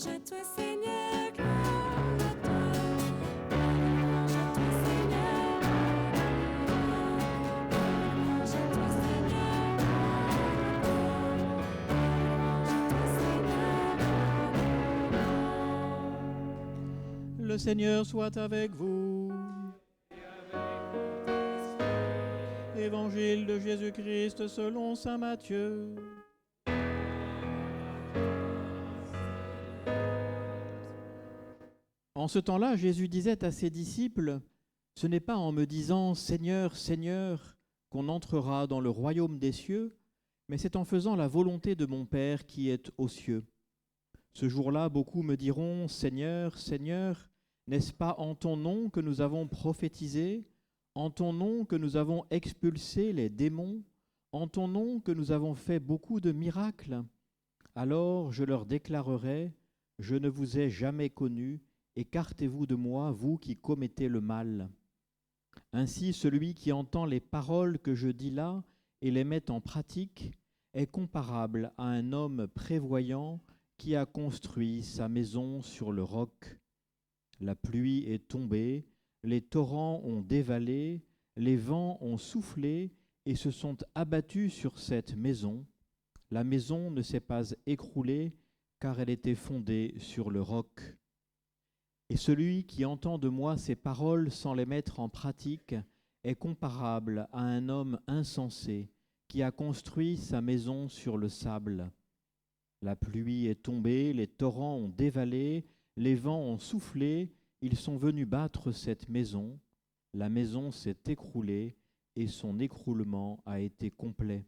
louange à toi Seigneur, gloire à toi. Louange à toi Seigneur, louange à toi Seigneur, louange à toi Seigneur. Le Seigneur soit avec vous. Évangile de Jésus-Christ selon saint Matthieu. En ce temps-là, Jésus disait à ses disciples, « Ce n'est pas en me disant « Seigneur, Seigneur » qu'on entrera dans le royaume des cieux, mais c'est en faisant la volonté de mon Père qui est aux cieux. Ce jour-là, beaucoup me diront « Seigneur, Seigneur, n'est-ce pas en ton nom que nous avons prophétisé ? En ton nom que nous avons expulsé les démons ? En ton nom que nous avons fait beaucoup de miracles ? Alors je leur déclarerai, je ne vous ai jamais connus, écartez-vous de moi, vous qui commettez le mal. Ainsi, celui qui entend les paroles que je dis là et les met en pratique est comparable à un homme prévoyant qui a construit sa maison sur le roc. La pluie est tombée, les torrents ont dévalé, les vents ont soufflé et se sont abattus sur cette maison. La maison ne s'est pas écroulée car elle était fondée sur le roc. Et celui qui entend de moi ces paroles sans les mettre en pratique est comparable à un homme insensé qui a construit sa maison sur le sable. La pluie est tombée, les torrents ont dévalé, les vents ont soufflé, ils sont venus battre cette maison. La maison s'est écroulée et son écroulement a été complet.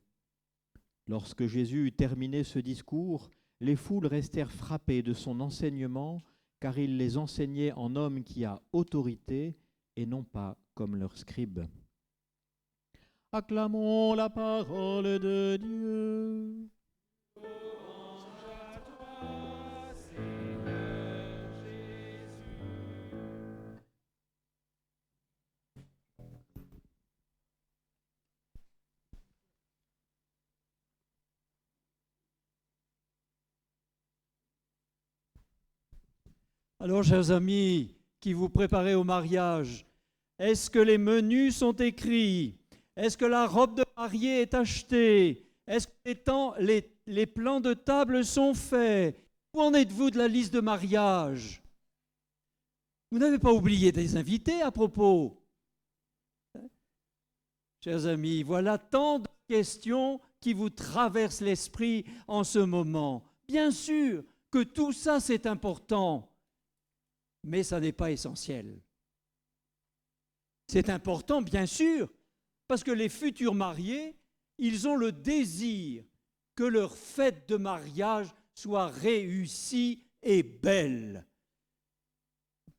Lorsque Jésus eut terminé ce discours, les foules restèrent frappées de son enseignement, car il les enseignait en homme qui a autorité et non pas comme leurs scribes. Acclamons la parole de Dieu. Alors, chers amis qui vous préparez au mariage, est-ce que les menus sont écrits? Est-ce que la robe de mariée est achetée? Est-ce que les plans de table sont faits? Où en êtes-vous de la liste de mariage? Vous n'avez pas oublié des invités à propos? Chers amis, voilà tant de questions qui vous traversent l'esprit en ce moment. Bien sûr que tout ça, c'est important. Mais ça n'est pas essentiel. C'est important, bien sûr, parce que les futurs mariés, ils ont le désir que leur fête de mariage soit réussie et belle.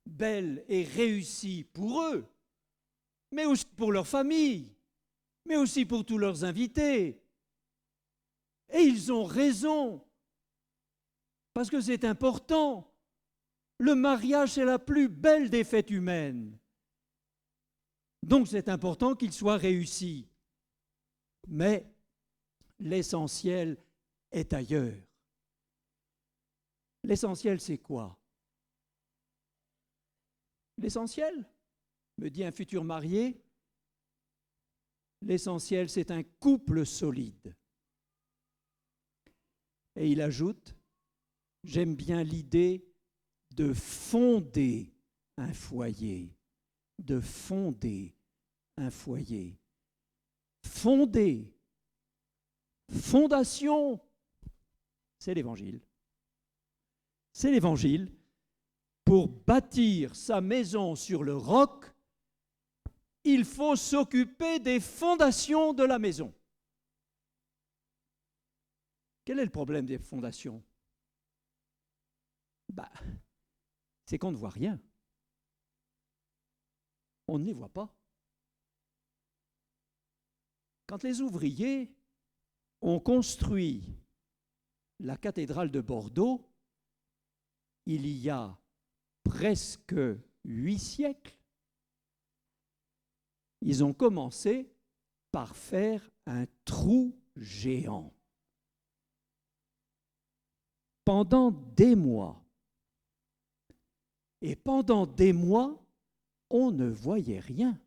Belle et réussie pour eux, mais aussi pour leur famille, mais aussi pour tous leurs invités. Et ils ont raison, parce que c'est important. Le mariage, c'est la plus belle des fêtes humaines. Donc, c'est important qu'il soit réussi. Mais l'essentiel est ailleurs. L'essentiel, c'est quoi? L'essentiel, me dit un futur marié, l'essentiel, c'est un couple solide. Et il ajoute, j'aime bien l'idée de fonder un foyer, de fonder un foyer. Fonder, fondation, c'est l'Évangile. C'est l'Évangile. Pour bâtir sa maison sur le roc, il faut s'occuper des fondations de la maison. Quel est le problème des fondations? C'est qu'on ne voit rien. On ne les voit pas. Quand les ouvriers ont construit la cathédrale de Bordeaux, il y a presque 8 siècles, ils ont commencé par faire un trou géant. Pendant des mois, Et pendant des mois, on ne voyait rien.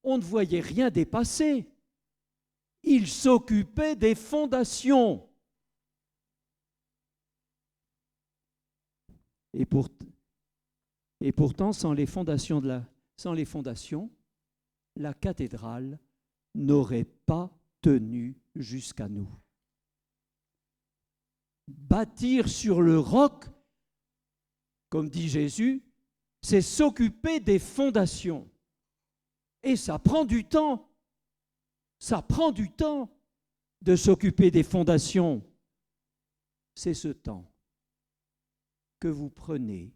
On ne voyait rien dépasser. Il s'occupait des fondations. Et pourtant, sans les fondations, la cathédrale n'aurait pas tenu jusqu'à nous. Bâtir sur le roc, comme dit Jésus, c'est s'occuper des fondations. Et ça prend du temps. Ça prend du temps de s'occuper des fondations. C'est ce temps que vous prenez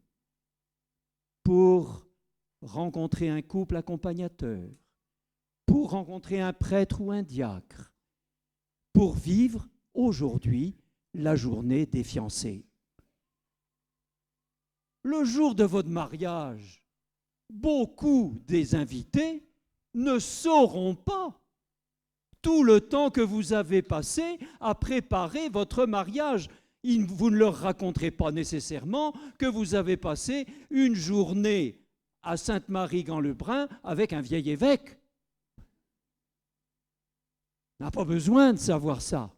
pour rencontrer un couple accompagnateur, pour rencontrer un prêtre ou un diacre, pour vivre aujourd'hui la journée des fiancés. Le jour de votre mariage, beaucoup des invités ne sauront pas tout le temps que vous avez passé à préparer votre mariage. Vous ne leur raconterez pas nécessairement que vous avez passé une journée à Sainte-Marie-Gand-le-Brun avec un vieil évêque. On n'a pas besoin de savoir ça.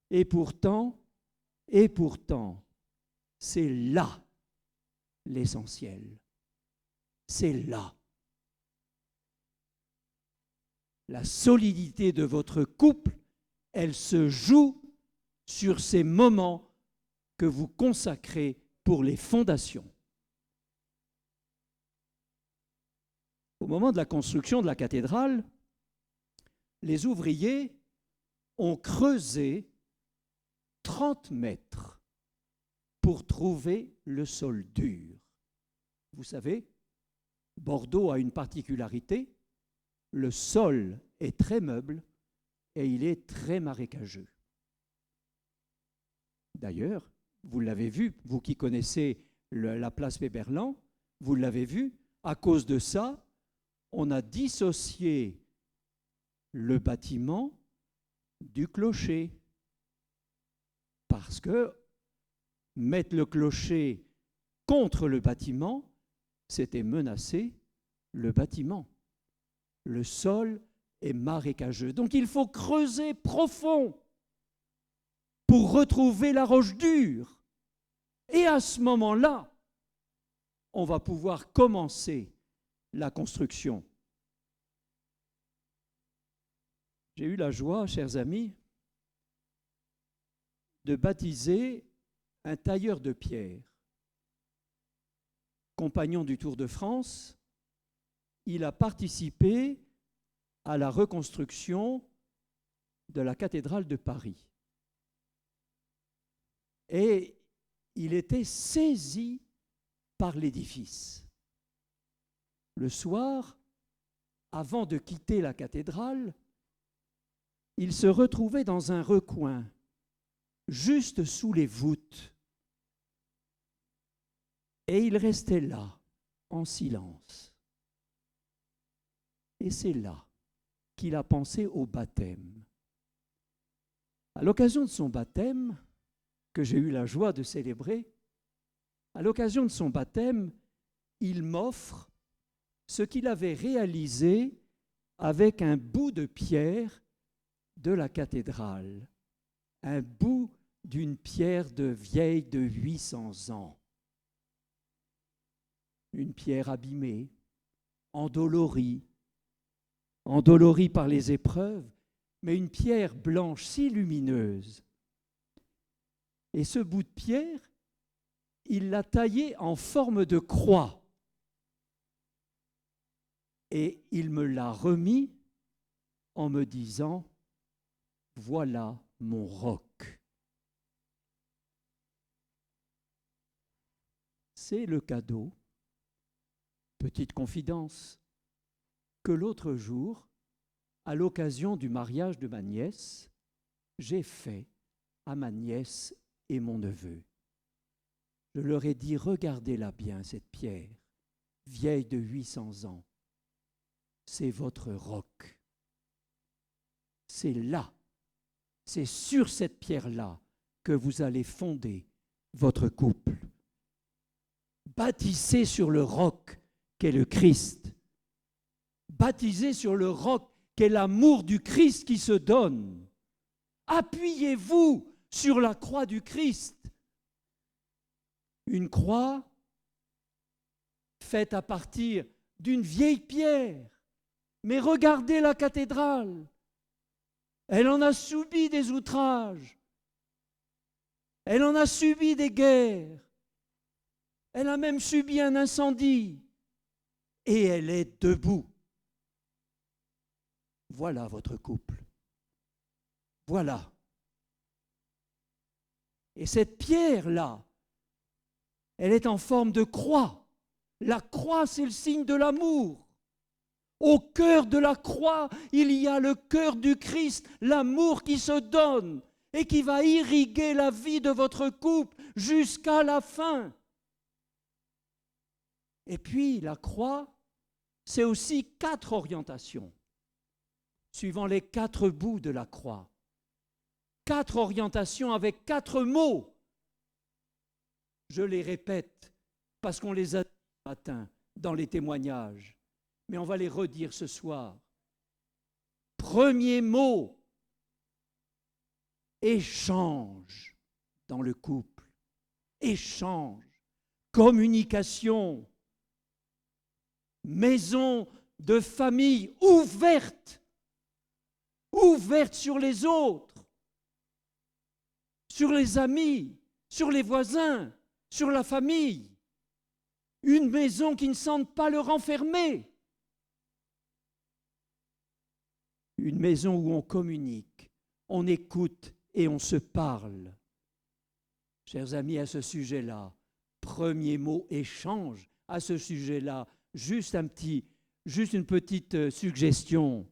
Et pourtant, c'est là l'essentiel. C'est là. La solidité de votre couple, elle se joue sur ces moments que vous consacrez pour les fondations. Au moment de la construction de la cathédrale, les ouvriers ont creusé 30 mètres pour trouver le sol dur. Vous savez, Bordeaux a une particularité, le sol est très meuble et il est très marécageux. D'ailleurs, vous l'avez vu, vous qui connaissez la place Péberlan, vous l'avez vu, à cause de ça, on a dissocié le bâtiment du clocher. Parce que mettre le clocher contre le bâtiment, c'était menacer le bâtiment. Le sol est marécageux. Donc il faut creuser profond pour retrouver la roche dure. Et à ce moment-là, on va pouvoir commencer la construction. J'ai eu la joie, chers amis, de baptiser un tailleur de pierre. Compagnon du Tour de France, il a participé à la reconstruction de la cathédrale de Paris. Et il était saisi par l'édifice. Le soir, avant de quitter la cathédrale, il se retrouvait dans un recoin, juste sous les voûtes. Et il restait là, en silence. Et c'est là qu'il a pensé au baptême. À l'occasion de son baptême, que j'ai eu la joie de célébrer, à l'occasion de son baptême, il m'offre ce qu'il avait réalisé avec un bout de pierre de la cathédrale, un bout d'une pierre vieille de 800 ans. Une pierre abîmée, endolorie par les épreuves, mais une pierre blanche si lumineuse. Et ce bout de pierre, il l'a taillé en forme de croix. Et il me l'a remis en me disant, voilà mon roc. C'est le cadeau, petite confidence, que l'autre jour, à l'occasion du mariage de ma nièce, j'ai fait à ma nièce et mon neveu. Je leur ai dit, regardez-la bien, cette pierre, vieille de 800 ans. C'est votre roc. C'est là, c'est sur cette pierre-là que vous allez fonder votre couple. bâtissez sur le roc qu'est le Christ. Baptisez sur le roc qu'est l'amour du Christ qui se donne. Appuyez-vous sur la croix du Christ. Une croix faite à partir d'une vieille pierre. Mais regardez la cathédrale. Elle en a subi des outrages. Elle en a subi des guerres. Elle a même subi un incendie. Et elle est debout. Voilà votre couple. Voilà. Et cette pierre-là, elle est en forme de croix. La croix, c'est le signe de l'amour. Au cœur de la croix, il y a le cœur du Christ, l'amour qui se donne et qui va irriguer la vie de votre couple jusqu'à la fin. Et puis, la croix, c'est aussi 4 orientations, suivant les 4 bouts de la croix. 4 orientations avec 4 mots. Je les répète parce qu'on les a dit ce matin dans les témoignages, mais on va les redire ce soir. Premier mot, échange dans le couple. Échange, communication, maison de famille ouverte, ouverte sur les autres, sur les amis, sur les voisins, sur la famille. Une maison qui ne sente pas le renfermer. Une maison où on communique, on écoute et on se parle. Chers amis, à ce sujet-là, premier mot, échange. À ce sujet-là, juste une petite suggestion.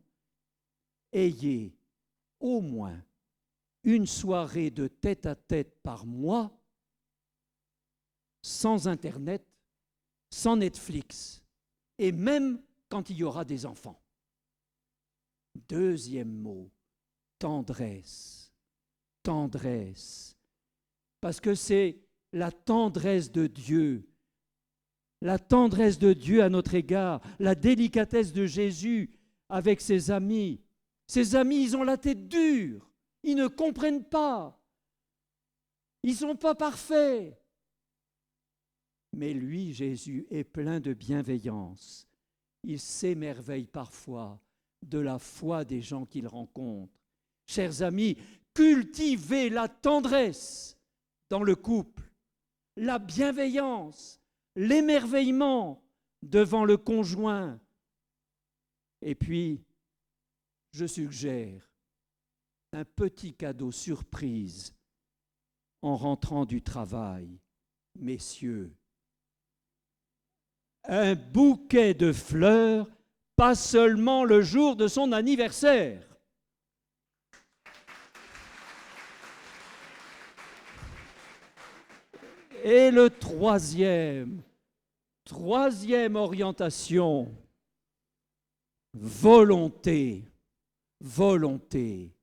Ayez au moins une soirée de tête-à-tête par mois, sans Internet, sans Netflix, et même quand il y aura des enfants. Deuxième mot, tendresse. Tendresse. Parce que c'est la tendresse de Dieu. La tendresse de Dieu à notre égard, la délicatesse de Jésus avec ses amis. Ses amis, ils ont la tête dure. Ils ne comprennent pas. Ils ne sont pas parfaits. Mais lui, Jésus, est plein de bienveillance. Il s'émerveille parfois de la foi des gens qu'il rencontre. Chers amis, cultivez la tendresse dans le couple, la bienveillance, l'émerveillement devant le conjoint. Et puis, je suggère un petit cadeau surprise en rentrant du travail. Messieurs, un bouquet de fleurs, pas seulement le jour de son anniversaire. Et le troisième orientation, volonté. Volonté.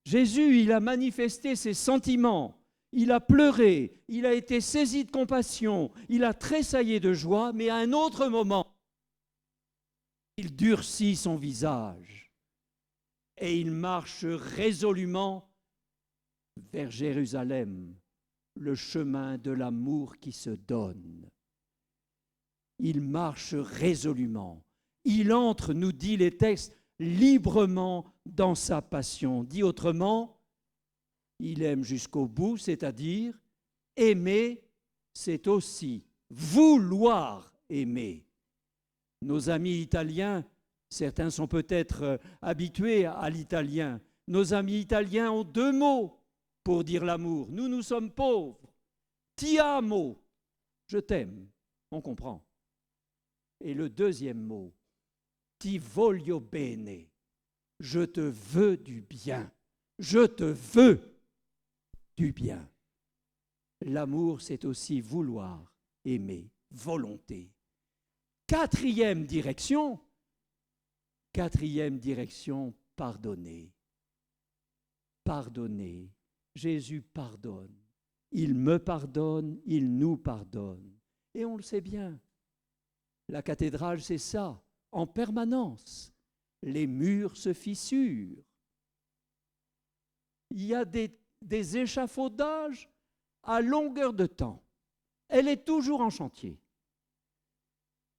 Jésus, il a manifesté ses sentiments. Il a pleuré, il a été saisi de compassion, il a tressaillé de joie, mais à un autre moment, il durcit son visage et il marche résolument vers Jérusalem, le chemin de l'amour qui se donne. Il marche résolument. Il entre, nous dit les textes, librement dans sa passion. Dit autrement, il aime jusqu'au bout, c'est-à-dire aimer, c'est aussi vouloir aimer. Nos amis italiens, certains sont peut-être habitués à l'italien. Nos amis italiens ont 2 mots pour dire l'amour. Nous sommes pauvres. Ti amo, je t'aime, on comprend. Et le deuxième mot, ti voglio bene, je te veux du bien. Je te veux du bien. L'amour, c'est aussi vouloir, aimer, volonté. Quatrième direction, pardonner. Pardonner. Jésus pardonne. Il me pardonne, il nous pardonne. Et on le sait bien. La cathédrale, c'est ça, en permanence. Les murs se fissurent. Il y a des échafaudages à longueur de temps. Elle est toujours en chantier.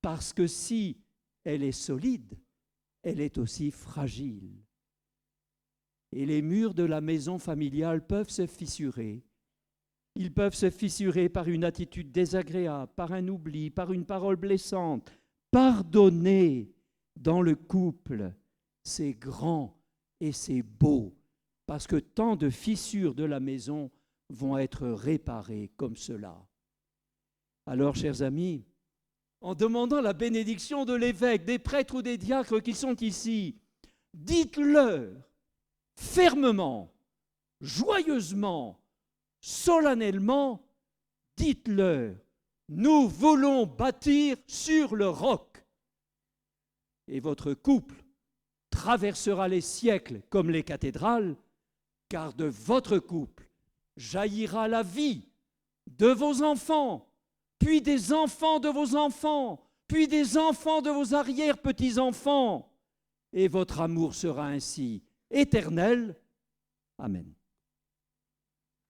Parce que si elle est solide, elle est aussi fragile. Et les murs de la maison familiale peuvent se fissurer. Ils peuvent se fissurer par une attitude désagréable, par un oubli, par une parole blessante. Pardonner dans le couple, c'est grand et c'est beau, parce que tant de fissures de la maison vont être réparées comme cela. Alors, chers amis, en demandant la bénédiction de l'évêque, des prêtres ou des diacres qui sont ici, dites-leur fermement, joyeusement, solennellement, dites-leur, nous voulons bâtir sur le roc. Et votre couple traversera les siècles comme les cathédrales, car de votre couple jaillira la vie de vos enfants, puis des enfants de vos enfants, puis des enfants de vos arrière-petits-enfants. Et votre amour sera ainsi éternel. Amen.